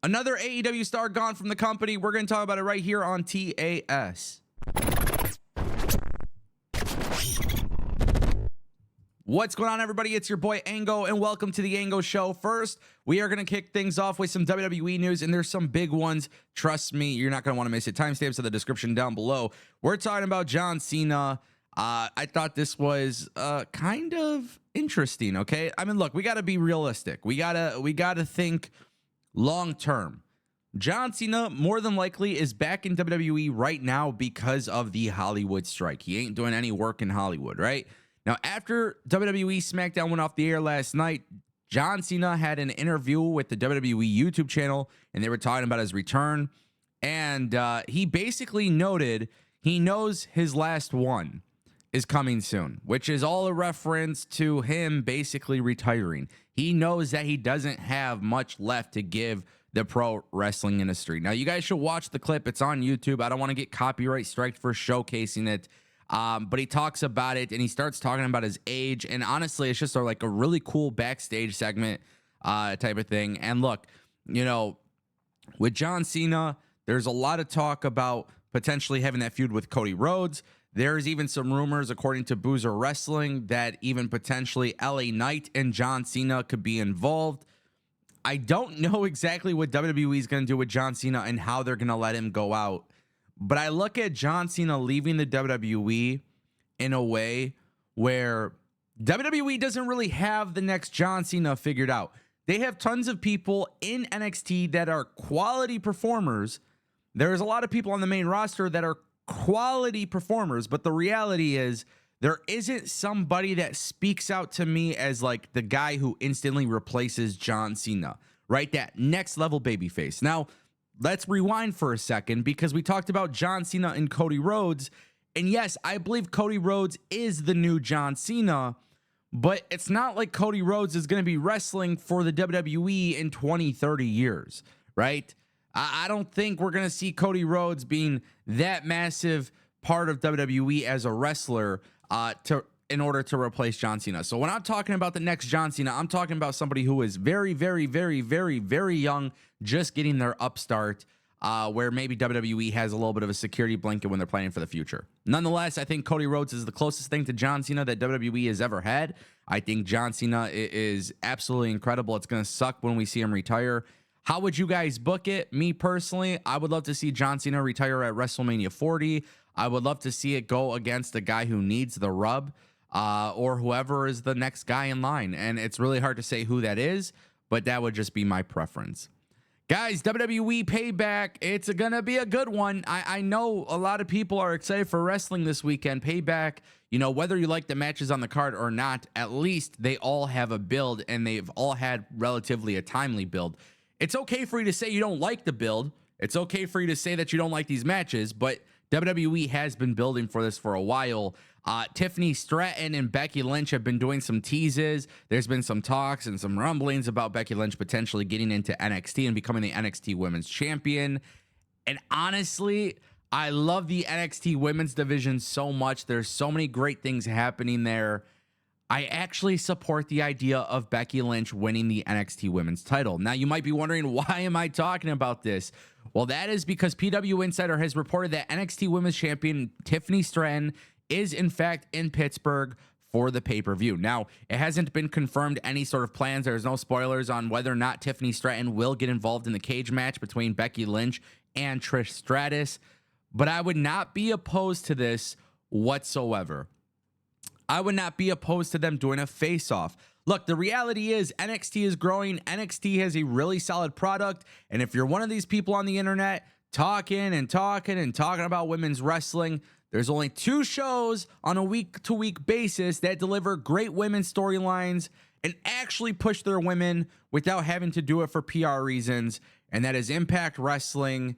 Another AEW star gone from the company. We're going to talk about it right here on TAS. What's going on, everybody? It's your boy Ango, and welcome to the Ango Show. First, we are going to kick things off with some WWE news, and there's some big ones. Trust me, you're not going to want to miss it. Timestamps in the description down below. We're talking about John Cena. I thought this was kind of interesting. Okay, I mean, look, we got to be realistic. We gotta think long term. John Cena more than likely is back in WWE right now because of the Hollywood strike. He ain't doing any work in Hollywood, right? Now, after WWE SmackDown went off the air last night, John Cena had an interview with the WWE YouTube channel, and they were talking about his return. And he basically noted he knows his last one is coming soon, which is all a reference to him basically retiring. He knows that he doesn't have much left to give the pro wrestling industry. Now, you guys should watch the clip. It's on YouTube. I don't want to get copyright striked for showcasing it. But he talks about it, and he starts talking about his age. And honestly, it's just like a really cool backstage segment type of thing. And look, you know, with John Cena, there's a lot of talk about potentially having that feud with Cody Rhodes. There's even some rumors, according to Boozer Wrestling, that even potentially LA Knight and John Cena could be involved. I don't know exactly what WWE is going to do with John Cena and how they're going to let him go out. But I look at John Cena leaving the WWE in a way where WWE doesn't really have the next John Cena figured out. They have tons of people in NXT that are quality performers. There's a lot of people on the main roster that are quality performers, but the reality is there isn't somebody that speaks out to me as like the guy who instantly replaces John Cena, right? That next level babyface. Now, let's rewind for a second, because we talked about John Cena and Cody Rhodes. And yes, I believe Cody Rhodes is the new John Cena, but it's not like Cody Rhodes is going to be wrestling for the WWE in 20, 30 years, right? I don't think we're going to see Cody Rhodes being that massive part of WWE as a wrestler in order to replace John Cena. So when I'm talking about the next John Cena, I'm talking about somebody who is very, very, very, very, very young, just getting their upstart, where maybe WWE has a little bit of a security blanket when they're planning for the future. Nonetheless, I think Cody Rhodes is the closest thing to John Cena that WWE has ever had. I think John Cena is absolutely incredible. It's going to suck when we see him retire. How would you guys book it? Me personally, I would love to see John Cena retire at WrestleMania 40. I would love to see it go against a guy who needs the rub, or whoever is the next guy in line. And it's really hard to say who that is, but that would just be my preference. Guys, WWE Payback, it's going to be a good one. I know a lot of people are excited for wrestling this weekend. Payback, you know, whether you like the matches on the card or not, at least they all have a build, and they've all had relatively a timely build. It's okay for you to say you don't like the build. It's okay for you to say that you don't like these matches, but WWE has been building for this for a while. Tiffany Stratton and Becky Lynch have been doing some teases. There's been some talks and some rumblings about Becky Lynch potentially getting into NXT and becoming the NXT Women's Champion. And honestly, I love the NXT Women's division so much. There's so many great things happening there. I actually support the idea of Becky Lynch winning the NXT Women's title. Now, you might be wondering, why am I talking about this? Well, that is because PW Insider has reported that NXT Women's Champion Tiffany Stratton is, in fact, in Pittsburgh for the pay-per-view. Now, it hasn't been confirmed any sort of plans. There's no spoilers on whether or not Tiffany Stratton will get involved in the cage match between Becky Lynch and Trish Stratus, but I would not be opposed to this whatsoever. I would not be opposed to them doing a face-off. Look, the reality is NXT is growing. NXT has a really solid product. And if you're one of these people on the internet talking about women's wrestling, there's only 2 shows on a week-to-week basis that deliver great women's storylines and actually push their women without having to do it for PR reasons. And that is Impact Wrestling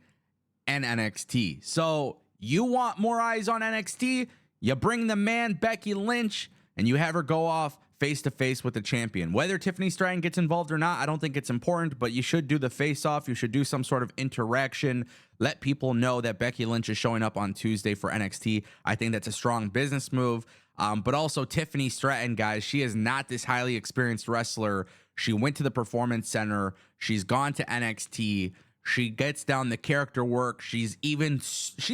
and NXT. So you want more eyes on NXT? You bring the man Becky Lynch and you have her go off face-to-face with the champion. Whether Tiffany Stratton gets involved or not, I don't think it's important, but you should do the face-off. You should do some sort of interaction. Let people know that Becky Lynch is showing up on Tuesday for NXT. I think that's a strong business move. But also Tiffany Stratton, guys, she is not this highly experienced wrestler. She went to the Performance Center. She's gone to NXT. She gets down the character work. She's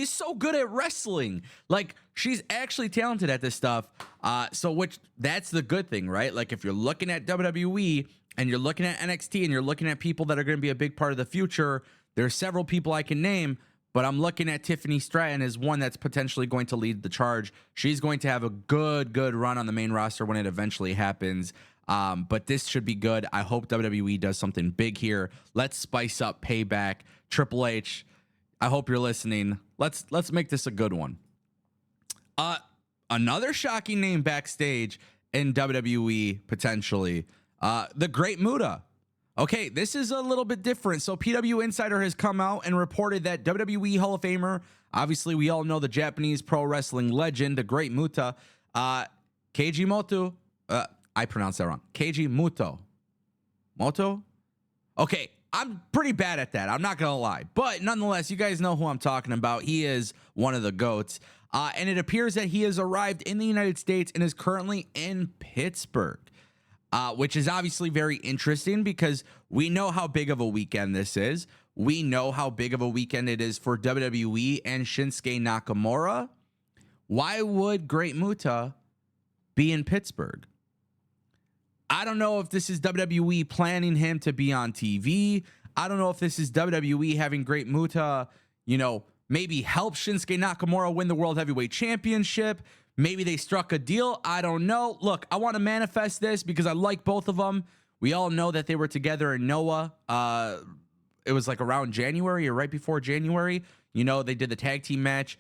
so good at wrestling. Like, she's actually talented at this stuff. That's the good thing, right? Like, if you're looking at WWE and you're looking at NXT and you're looking at people that are going to be a big part of the future, there's several people I can name, but I'm looking at Tiffany Stratton as one that's potentially going to lead the charge. She's going to have a good run on the main roster when it eventually happens. But this should be good. I hope WWE does something big here. Let's spice up Payback. Triple H, I hope you're listening. Let's make this a good one. Another shocking name backstage in WWE, potentially. The Great Muta. Okay, this is a little bit different. So PW Insider has come out and reported that WWE Hall of Famer, obviously we all know the Japanese pro wrestling legend, the Great Muta, Keiji Muto, I pronounced that wrong. Keiji Muto. Moto? Okay, I'm pretty bad at that. I'm not going to lie. But nonetheless, you guys know who I'm talking about. He is one of the GOATs. And it appears that he has arrived in the United States and is currently in Pittsburgh, which is obviously very interesting because we know how big of a weekend this is. We know how big of a weekend it is for WWE and Shinsuke Nakamura. Why would Great Muta be in Pittsburgh? I don't know if this is WWE planning him to be on TV. I don't know if this is WWE having Great Muta, maybe help Shinsuke Nakamura win the World Heavyweight Championship. Maybe they struck a deal. I don't know. Look, I want to manifest this because I like both of them. We all know that they were together in Noah. It was like around January or right before January. They did the tag team match.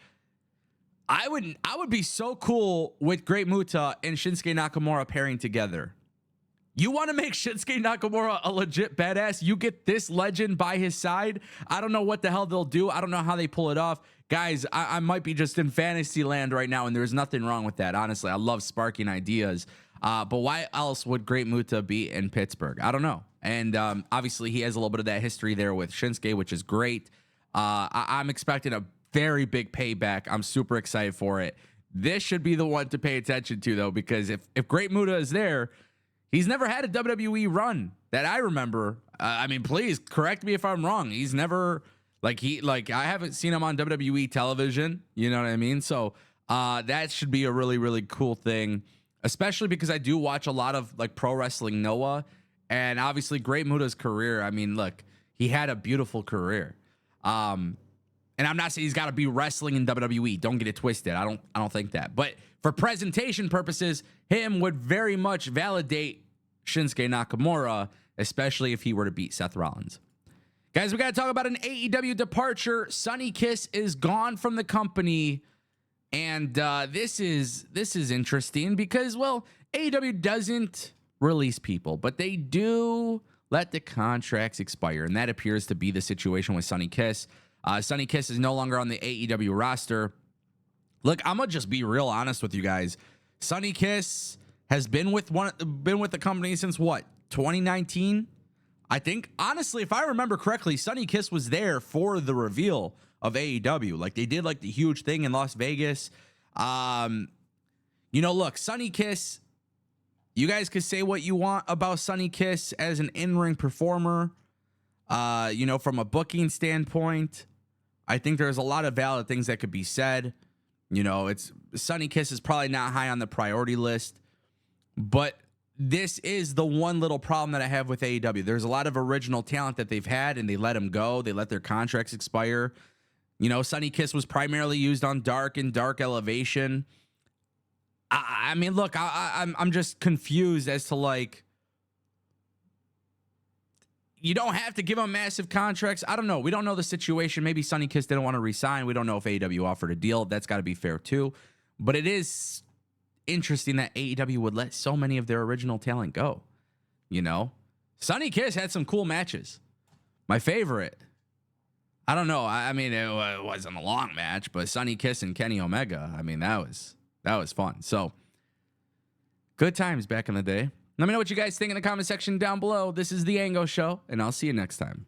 I would be so cool with Great Muta and Shinsuke Nakamura pairing together. You want to make Shinsuke Nakamura a legit badass? You get this legend by his side. I don't know what the hell they'll do. I don't know how they pull it off. Guys, I might be just in fantasy land right now, and there's nothing wrong with that. Honestly, I love sparking ideas. But why else would Great Muta be in Pittsburgh? I don't know. And obviously, he has a little bit of that history there with Shinsuke, which is great. I'm expecting a very big payback. I'm super excited for it. This should be the one to pay attention to, though, because if Great Muta is there, he's never had a WWE run that I remember. Please correct me if I'm wrong. He's never I haven't seen him on WWE television. You know what I mean? So that should be a really, really cool thing, especially because I do watch a lot of Pro Wrestling Noah, and obviously Great Muta's career. Look, he had a beautiful career. And I'm not saying he's got to be wrestling in WWE. Don't get it twisted. I don't think that. But for presentation purposes, him would very much validate Shinsuke Nakamura, especially if he were to beat Seth Rollins. Guys, we got to talk about an AEW departure. Sonny Kiss is gone from the company. And this is interesting because, well, AEW doesn't release people, but they do let the contracts expire. And that appears to be the situation with Sonny Kiss. Sonny Kiss is no longer on the AEW roster. Look, I'm going to just be real honest with you guys. Sonny Kiss has been with the company since what? 2019? I think, honestly, if I remember correctly, Sonny Kiss was there for the reveal of AEW. They did the huge thing in Las Vegas. Look, Sonny Kiss, you guys could say what you want about Sonny Kiss as an in-ring performer. From a booking standpoint, I think there's a lot of valid things that could be said. It's Sonny Kiss is probably not high on the priority list, but this is the one little problem that I have with AEW. There's a lot of original talent that they've had, and they let them go. They let their contracts expire. Sonny Kiss was primarily used on Dark and Dark Elevation. Look, I'm just confused as to you don't have to give him massive contracts. I don't know. We don't know the situation. Maybe Sonny Kiss didn't want to resign. We don't know if AEW offered a deal. That's got to be fair too. But it is interesting that AEW would let so many of their original talent go. Sonny Kiss had some cool matches. My favorite, I don't know. It wasn't a long match, but Sonny Kiss and Kenny Omega. That was fun. So good times back in the day. Let me know what you guys think in the comment section down below. This is The Ango Show, and I'll see you next time.